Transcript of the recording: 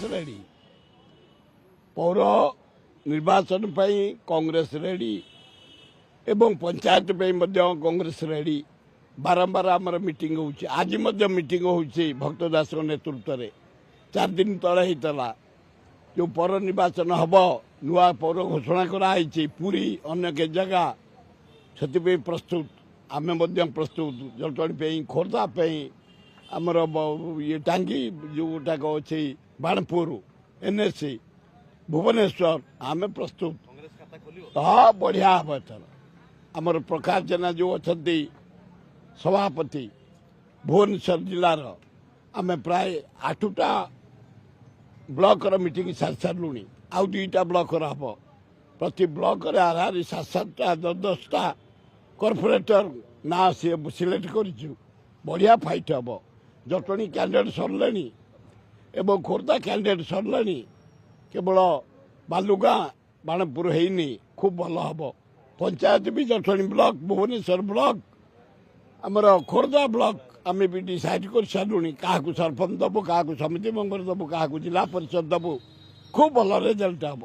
Congress ready पौर निर्वाचन Congress ready एवं panchayat Congress ready बारंबार आमर मीटिंग होची आज मीटिंग होची भक्त दास नेतृत्व में 4 दिन तले होता जो पौर निर्वाचन हम नुआ पौर घोषणा कराई पूरी अन्य जगह से प्रस्तुत आम प्रस्तुत जटणी खोर्धा आमर ये टांगी जोटाक अच्छी बाणपुर एनएससी भुवनेश्वर आम प्रस्तुत हाँ बढ़िया हम एथर आमर प्रकाश जेना जो अच्छा सभापति भुवनेश्वर जिलार आम प्राय 8टा ब्लॉक मीटिंग सारी सारूँ आउ 2टा ब्लॉक हम प्रति ब्लॉक आधार 7-7टा 10-10टा कॉर्पोरेटर ना सी सिलेक्ट कर बढ़िया फाइट हम जटणी कैंडिडेट सरले एवं खोर्धा कैंडिडेट सरले केवल बालुगाँ बाणपुर होनी खूब भल हम पंचायत भी जटणी ब्लॉक भुवनेश्वर ब्लॉक आमर खोर्धा ब्लॉक आम भी डिसाइड कर सारूँ क्या सरपंच दबु क्या समिति मेम्बर दबु क्या जिला परिषद दबु खूब भल रिजल्ट हम।